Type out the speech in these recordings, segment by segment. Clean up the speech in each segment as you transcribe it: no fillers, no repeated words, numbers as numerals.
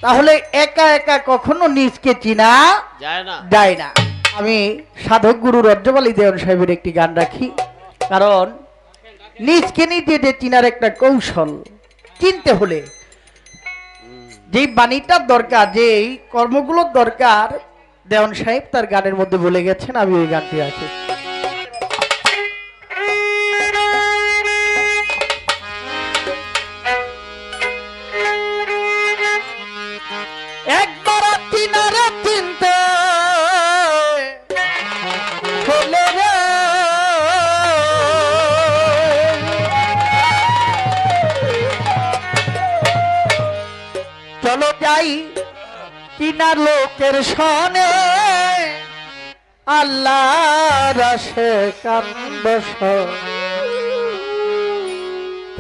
তাহলে একা একা কখনো নিজকে চিনা যায় না। আমি সাধক গুরু রজ্জবালী দেওয়ান সাহেবের একটি গান রাখি, কারণ নিজকে নিজে চিনার একটা কৌশল। চিনতে হলে যেই বাণীটার দরকার, যেই কর্মগুলোর দরকার, দেওয়ান সাহেব তার গানের মধ্যে বলে গেছেন। আমি ওই গানটি রাখি। একবার চিনারে চিনতে হলে রে, চলো যাই চিনার লোকের সনে, আল্লাহর রাশে কান বস,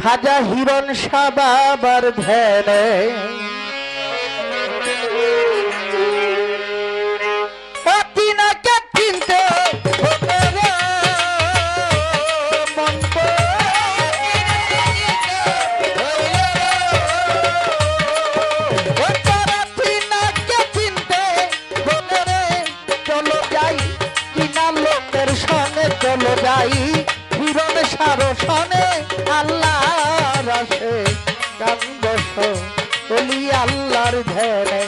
খাজা হিরণ শাহ বাবার ধ্যানে। চিনাকে চিনতে চলো যাই হিরণ সারো সনে, আল্লাহ রাশে কান বস, বলি আল্লাহর ধ্যানে।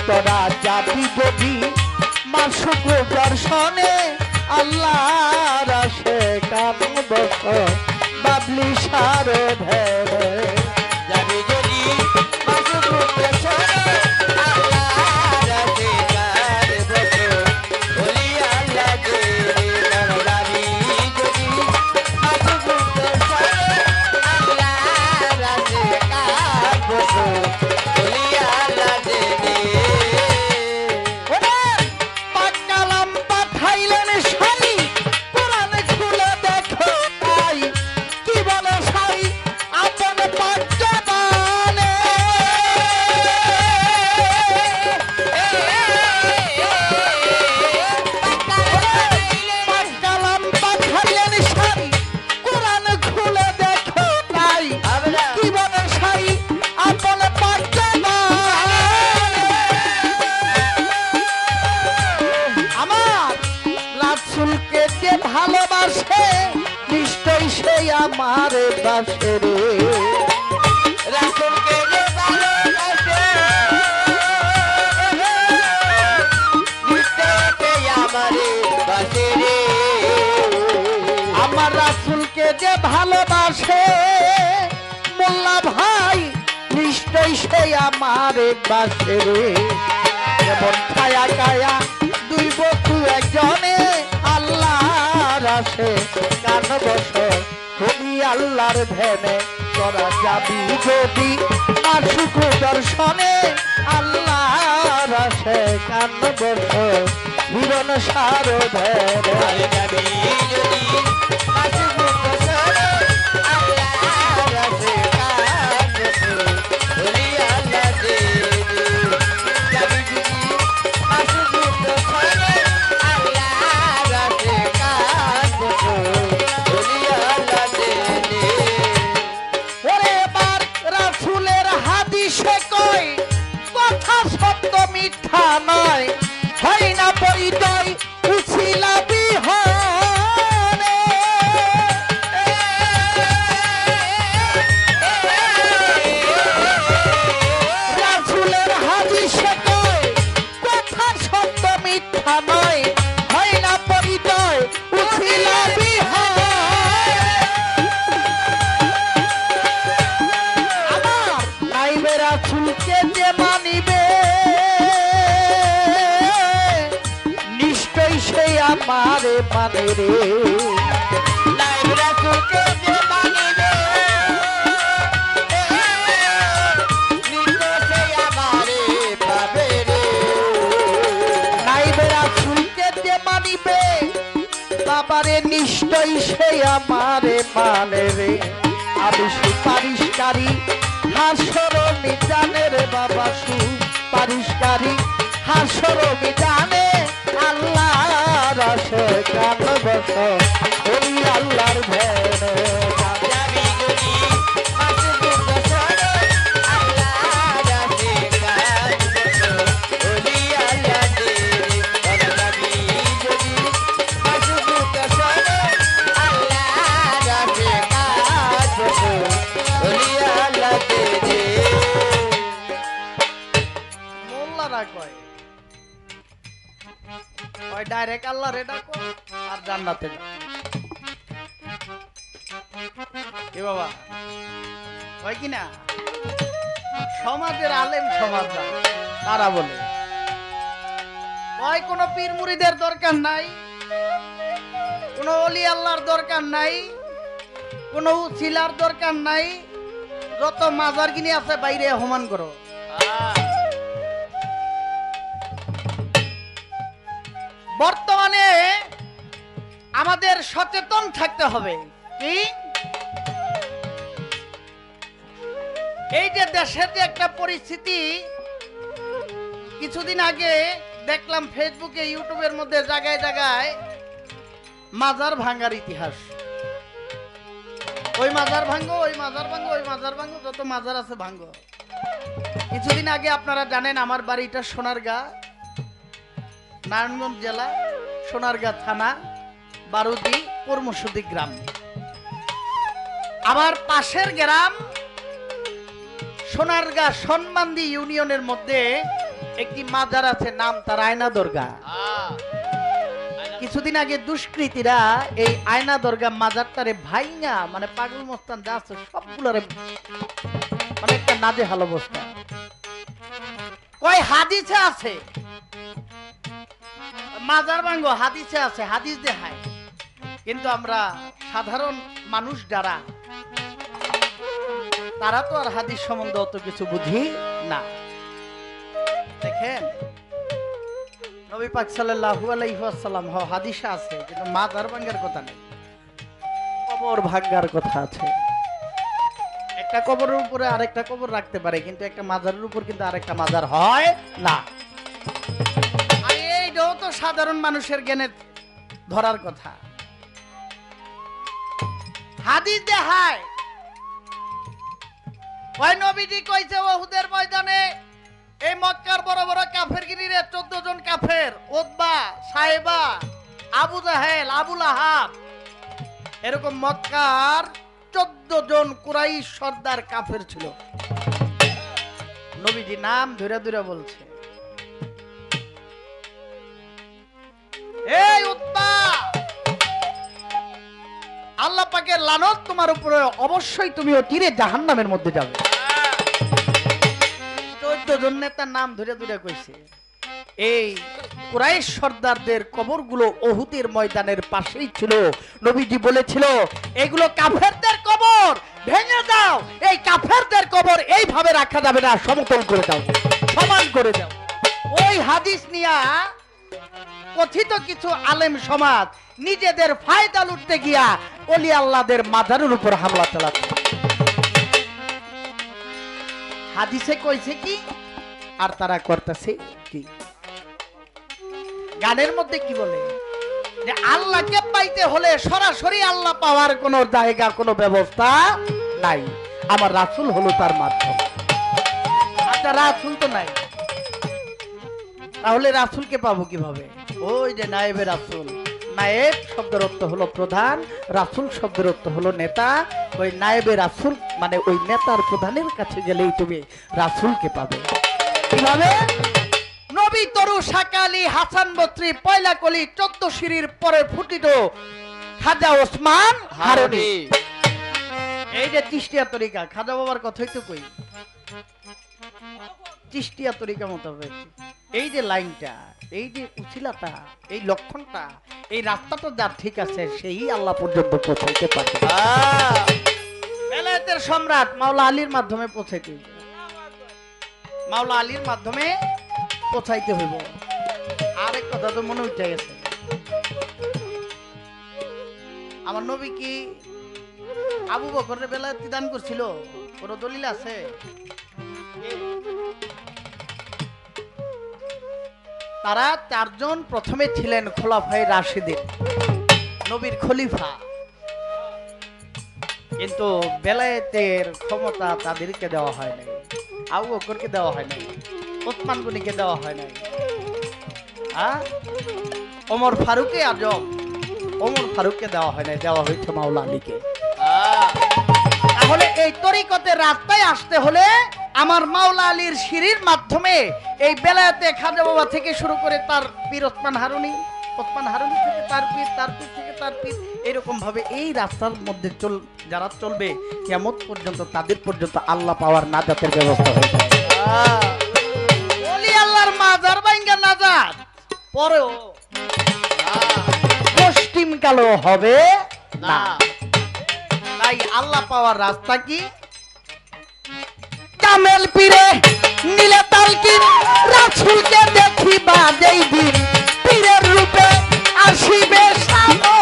তোরা যাবি যদি মাসুক দর্শনে, আল্লাহ রাশে কান বস, বাবলি সারো ধ্যানে। যাবি যদি মাসুক দর্শনে, ভালোবাসে নিশ্চয় সে আমার বাসে রে। রাসূলকে যে ভালোবাসে নিশ্চয় সে আমার বাসে রে। আমার রাসূলকে যে ভালোবাসে মোল্লা ভাই নিশ্চয় সে আমার বাসে রে। যেমন ছায়া কায়া দুই বন্ধু একজনে, আল্লাহ রাশে কান বস, হবি আল্লাহর ধ্যানে। তোরা যাবি যদি মাসুক দর্শনে, আল্লাহ রাশে কান বস, হিরণ সারো ধ্যানে। যাবি যদি মাসুক দর্শনে, আল্লাহ রাশে কান বস, হবি আল্লাহ ধ্যানে। যাবি যদি মাসুক দর্শনে, কথা সত্য মিথ্যা নয়, হয় না পরিচয় উছিলা বিহনে। রাসূলের হাদিসে কয় কথা সত্য মিথ্যা নয়, হয় না পরিচয় উছিলা বিহনে। আমার নাইবে রাসূলকে যে মানিবে নিশ্চয় সে আমারে মানে রে। নাইবে রাসূলকে যে মানিবে নিশ্চয় সে আমারে পাবে রে। নাইবে রাসূলকে যে মানিবে বাবারে নিশ্চয় সে আমারে মানে রে। আমি সুপারিশকারী হাসর মিজানের বাবা, সুপারিশকারী হাসর মিজানে, আল্লাহ রাশে কান বস, ওই আল্লাহর ধ্যানে। যাবি যদি মাসুক দর্শনে, আল্লাহ রাশে কান কয় ওই ডাইরেক্ট আল্লাহরে ডাকো আর জান্নাতে যাও। কি বাবা হয় কি না? সমাজের আলেম সমাজ তারা বলে ওই কোন পীর মুরিদের দরকার নাই, কোন ওলি আল্লাহর দরকার নাই, কোন উছিলার দরকার নাই, যত মাজার কিনে আছে বাইরে হোমান করো। বর্তমানে আমাদের সচেতন থাকতে হবে। কি এই যে দেশের যে একটা পরিস্থিতি, কিছুদিন আগে দেখলাম ফেসবুকে ইউটিউবের মধ্যে জায়গায় জায়গায় মাজার ভাঙ্গার ইতিহাস। ওই মাজার ভাঙ্গো, ওই মাজার ভাঙ্গো, ওই মাজার ভাঙ্গো, যত মাজার আছে ভাঙ্গো। কিছুদিন আগে আপনারা জানেন আমার বাড়িটা সোনারগাঁ, নারায়ণগঞ্জ জেলা, সোনারগাঁ থানা, বারুদি পরমসুদি গ্রাম। আমার পাশের গ্রাম সোনারগাঁ সনমান্দি ইউনিয়নের মধ্যে একটি মাজার আছে, নাম তার আয়না দরগা। কিছুদিন আগে দুষ্কৃতীরা এই আয়না দরগা মাজারটারে ভাইঙা, মানে পাগল মস্তান যা আছে সবগুলোরে মানে একটা নাজেহাল অবস্থা। কয় হাদিসে আছে মাজার ভাঙ্গো, হাদিসে আছে, হাদিস দেখায়। কিন্তু আমরা সাধারণ মানুষ যারা, তারা তো আর হাদিস সম্বন্ধে অত কিছু বুঝি না। দেখেন নবী পাক সাল্লাল্লাহু আলাইহি ওয়াসাল্লাম হাদিসে আছে, কিন্তু মাজার ভাঙ্গার কথা নেই, কবর ভাঙ্গার কথা আছে। একটা কবরের উপরে আরেকটা কবর রাখতে পারে, কিন্তু একটা মাজারের উপর কিন্তু আরেকটা মাজার হয় না। আর এইটাও তো সাধারণ মানুষের জ্ঞানে ধরার কথা। হাদিস দেখায় ওই নবীজি কইছে উহুদের ময়দানে এই মক্কার বড় বড় কাফেরগিরিরে 14 জন কাফের, উতবা, সাইবা, আবু জাহেল, আবু লাহাব, এরকম মক্কার 14 জন কুরাইশ সর্দার কাফের ছিল। নবীজি নাম ধরে ধরে বলছে, এই উতবা, আল্লাহ পাকের লানত তোমার উপরে, অবশ্যই তুমি অচিরে জাহান্নামের মধ্যে যাবে। 14 জন নেতার নাম ধরে ধরে কইছে। এই কুরাইশ সর্দারদের কবরগুলো উহুদের ময়দানের পাশেই ছিল। নবীজি বলেছিল এগুলো কাফেরদের কবর, ভেঙে দাও, এই কাফেরদের কবর এইভাবে রাখা যাবে না, সমতল করে দাও, সমান করে দাও। ওই হাদিস নিয়া কথিত কিছু আলেম সমাজ নিজেদের ফায়দা লুটতে গিয়া ওলি আল্লাহদের মাজারের উপর হামলা চালাচ্ছে। হাদিসে কইছে কি আর তারা করতেছে কি? গানের মধ্যে কি বলে যে আল্লাহকে পাইতে হলে সরাসরি আল্লাহ পাওয়ার কোনো জায়গা, কোনো ব্যবস্থা নাই, আমার রাসূল হলো তার মাধ্যম। আচ্ছা রাসূল তো নাই, তাহলে রাসূলকে পাবো কিভাবে? ওই যে নায়েবে রাসূল, নায়েব শব্দের অর্থ হলো প্রধান, রাসূল শব্দের অর্থ হলো নেতা। ওই নায়েবে রাসূল মানে ওই নেতার প্রধানের কাছে গেলেই তুমি রাসূলকে পাবে। কিভাবে? নবী তরু শাকালি হাসান বত্রী পয়লা কলি 14 সিঁড়ির পরে ফুটিত খাজা ওসমান হারুনি। এই যে চিশতিয়া তরিকা, খাজা বাবার কথাই তো কই, চিশতিয়া তরিকা মতো হয়েছে। এই যে লাইনটা, এই যে উছিলাটা, এই লক্ষণটা, এই রাস্তাটা যার ঠিক আছে সেই আল্লাহ পর্যন্ত পৌঁছাইতে পারে। বেলায়েতের সম্রাট মাওলা আলীর মাধ্যমে পৌঁছাইতে হইব, মাওলা আলীর মাধ্যমে পৌঁছাইতে হইব। আরেক কথা তো মনে উঠে গেছে, আমার নবী কি আবু বকরের বেলায়েত দান করছিল? কোন দলিল আছে? তারা 4 জন প্রথমে ছিলেন খোলাফায়ে রাশিদিন, নবীর খলিফা, কিন্তু বেলায়েতের ক্ষমতা তাদেরকে দেওয়া হয় নাই, আবু বকরকে দেওয়া হয় নাই, ওসমান গনিকে দেওয়া হয় নাই, ওমর ফারুকে আজম, ওমর ফারুককে দেওয়া হয় নাই, দেওয়া হয়েছে মাওলা আলীকে। তাহলে এই তরিকতের রাস্তায় আসতে হলে আমার মাওলা আলীর সিঁড়ির মাধ্যমে এই বেলায়েতে খাজা বাবা থেকে শুরু করে তার পীর ওসমান হারুনি থেকে তার পীর থেকে তার পীর, এরকম ভাবে এই রাস্তার মধ্যে যারা চলবে কিয়ামত পর্যন্ত তাদের পর্যন্ত আল্লাহ পাওয়ার নাজাতের ব্যবস্থা হয়ে যাবে। ওলি আল্লাহর মাজার ভাঙ্গা নাজাত পরেও পশ্চিম কালো হবে না। তাই আল্লাহ পাওয়ার রাস্তা কি? কামেল পীরে নীলে তালকিন রাসূলকে দেখিবা যেই দিন, পীরের রূপে আসিবে সামনে।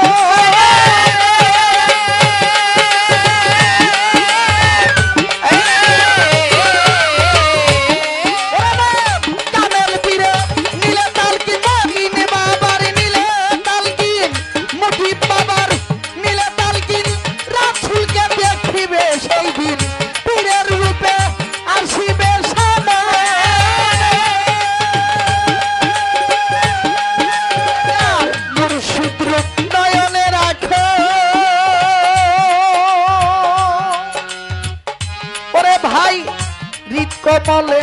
কমলে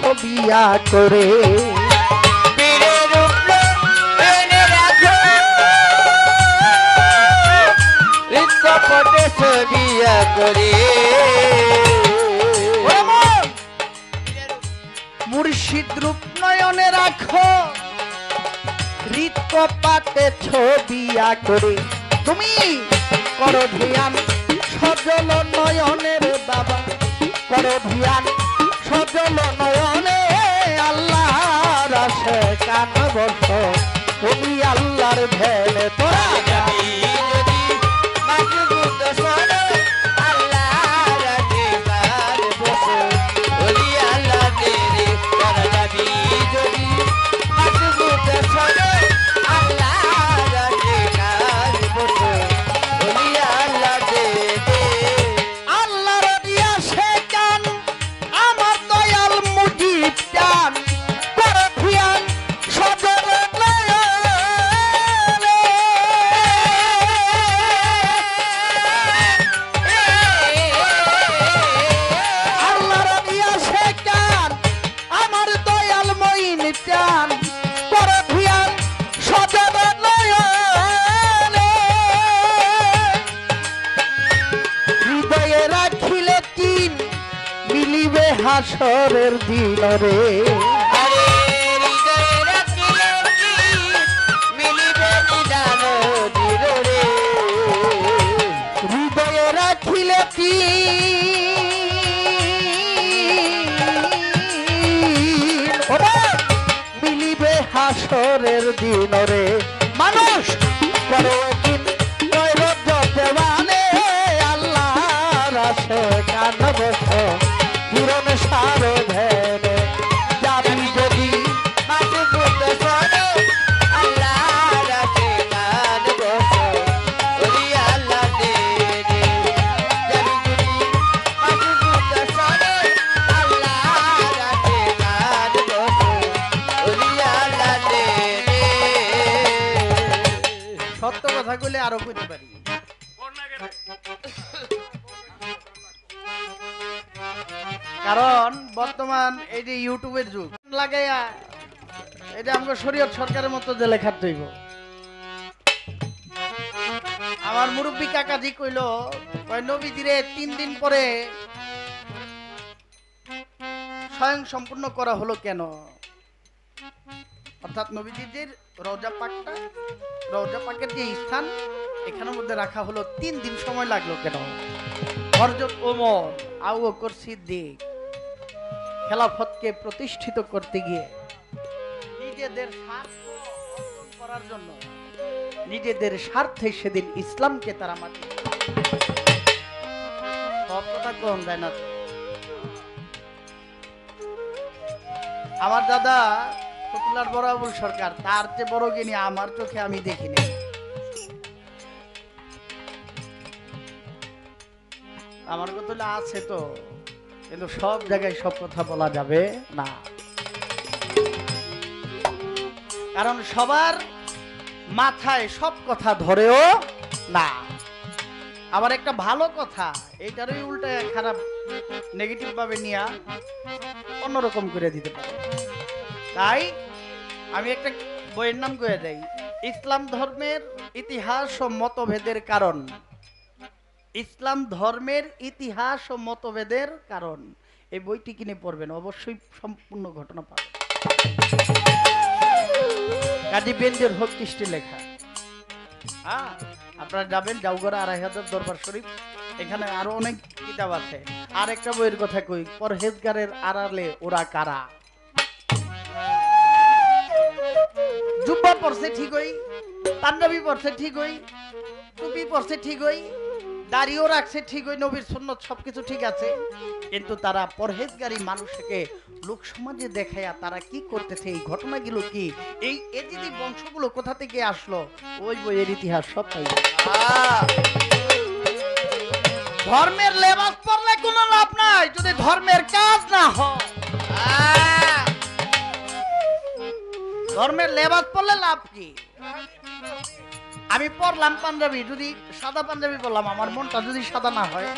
ছবিয়া করে ছবিয়া করে মুর্শিদ রূপ নয়নে রাখো, হৃদ কপাটে ছবিয়া করে। তুমি করো ধ্যান সজল নয়নের বাবা, করো ধ্যান সজল নয়নে আল্লাহর আশে কান বস, তুমি আল্লাহর ভেলে তোরা যাবি যদি মাহবুব শোনে আল্লাহর আশীর্বাদ বস, ওলি আল্লাহ তেরে তোরা যাবি যদি মাহবুব শোনে আল্লাহর আশীর্বাদ বস, ওলি আল্লাহ তেরে আল্লাহর দিয়া সে কান আমার দয়াল মুজিব চান, করে ধিয়ান সজল নয়নে। আল্লাহর দিয়া সে কান আমার দয়াল মঈন চান, করে ধিয়ান সজল নয়নে। হৃদয়ে রাখিলে তিন মিলিবে হাসরের দিন রে, হৃদয়ে রাখিলে তিন মিলিবে নিদান দিন রে, হৃদয়ে রাখিলে তিন মিলিবে হাসরের দিন রে। মানুষ করো কিন নৈরজ্য দেওয়ানে আল্লাহর আশে কান বস, পূরণ সার ধ্যানে যাবি যদি মাহবুব শোনে আল্লাহর আশে কান বস, ওলি আল্লাহ তেরে যাবি যদি মাহবুব শোনে আল্লাহর আশে কান বস, ওলি আল্লাহ তেরে। সত্য কথা বলে আরো কইতে পারি। কারণ বর্তমান এই যে ইউটিউবের যুগ লাগাইয়া এটা আমাকে শরীয়ত সরকারের মতো যে লেখার তৈব। আমার মুরব্বী কাকাজি কইল নবীজিরে 3 দিন পরে স্বয়ং সম্পূর্ণ করা হলো কেন? অর্থাৎ নবীজির রওজা পাকের যে স্থান এখানের মধ্যে রাখা হলো 3 দিন সময় লাগলো কেন? হযরত ওমর, আবু বকর সিদ্দিক খেলাফতকে প্রতিষ্ঠিত করতে গিয়ে নিজেদের স্বার্থ অর্জন করার জন্য নিজেদের স্বার্থে সেদিন ইসলামকে তারা মাটি সব কথা কম যায় না। আমার দাদা ফতুল্লার বড় আবুল সরকার, তার চেয়ে বড় জ্ঞানী আমার চোখে আমি দেখিনি। আমার কথা আছে তো, কিন্তু সব জায়গায় সব কথা বলা যাবে না, কারণ সবার মাথায় সব কথা ধরেও না। আবার একটা ভালো কথা এটারই উল্টা খারাপ নেগেটিভ ভাবে নিয়ে অন্যরকম করে দিতে পারে। তাই আমি একটা বইয়ের নাম করে দেই, ইসলাম ধর্মের ইতিহাস ও মতভেদের কারণ। ইসলাম ধর্মের ইতিহাস ও মতভেদের কারণ, এই বইটি কিনে পড়বেন, অবশ্যই সম্পূর্ণ ঘটনা পাবেন। কাজী বেনজির হক চিশতি লেখা। আপনারা যাবেন জাউগড়া ২৫০০ দরবার শরীফ, এখানে আরো অনেক কিতাব আছে। আর একটা বইয়ের কথা কই, পরহেজগারের আড়ালে ওরা কারা। জুব্বা পড়ছে ঠিকই, পাঞ্জাবি পড়ছে ঠিকই, টুপি পড়ছে ঠিকই, দাড়িও রাখছে ঠিকই, নবীর সুন্নত সবকিছু ঠিক আছে, কিন্তু তারা পরহেজগারী মানুষকে লোক সমাজে দেখায়া তারা কি করতেছে, এই ঘটনাগুলো কি, এই এজিদি বংশগুলো কোথা থেকে আসলো, ওই বইয়ের ইতিহাস সব তাই। ধর্মের লেবাস পরলে কোনো লাভ নাই যদি ধর্মের কাজ না হয়। ধর্মের লেবাস পরলে লাভ কি? আমি পরলাম পাঞ্জাবি, যদি সাদা পাঞ্জাবি পরলাম, আমার মনটা যদি সাদা না হয়,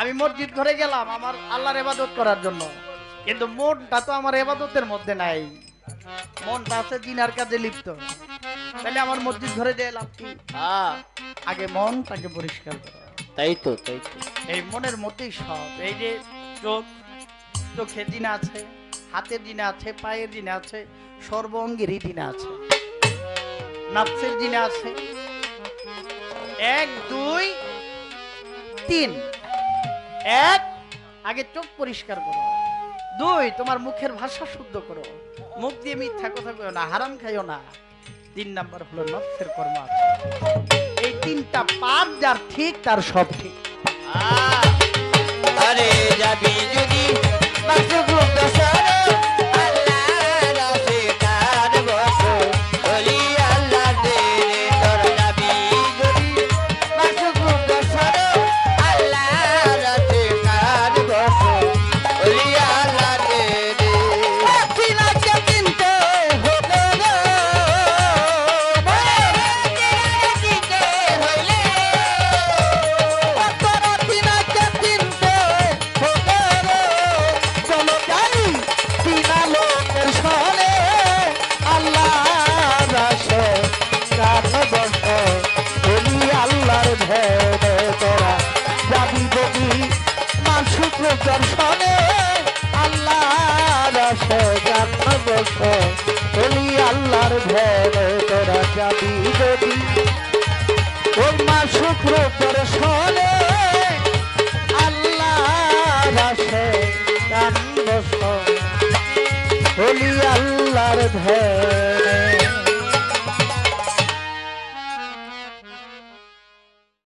আমি মসজিদ ঘরে গেলাম আমার আল্লাহর ইবাদত করার জন্য, কিন্তু মনটা তো আমার ইবাদতের মধ্যে নাই, মনটা আছে জিনার কাজে লিপ্ত, তাহলে আমার মসজিদ ঘরে যেয়ে লাভ কি? আগে মনটাকে পরিষ্কার করা। তাই তো এই মনের মধ্যেই সব, এই যে চোখ, চোখে জিনা আছে, হাতের জিনা আছে, পায়ের জিনা আছে, সর্বাঙ্গেরই জিনা আছে, নাফসের জিনা আছে। ১ ২ ৩। ১, আগে চোখ পরিষ্কার করো। ২, তোমার মুখের ভাষা শুদ্ধ করো, মুখ দিয়ে মিথ্যা কথা কইও না, হারাম খাইও না। ৩ নাম্বার হলো নফসের কর্ম আছে। এই ৩টা পাপ যার ঠিক তার সব ঠিক। আরে যাবি যদি মাসুকুম দশার আল্লাহর রাসে কার বসো বলি আল্লাহ দে তোর যাবি যদি মাসুকুম দশার আল্লাহর রাসে কার বসো বলি আল্লাহ দে চিনা চিনতে হলো গো বলে চিনতে হইলে তোর চিনা চিনতে হলো চলো যাই চিনা লোকের সনে আল্লাহর রাসে কার বসো বলি আল্লাহর ভেবে তোরা যাবি যদি মাসুক দর্শনে আল্লাহর রাসে কার বসো বলি আল্লাহর ভেবে তোরা যাবি যদি ওই মাসুক দর্শনে আল্লাহর রাসে কার বসো বলি আল্লাহর ভেবে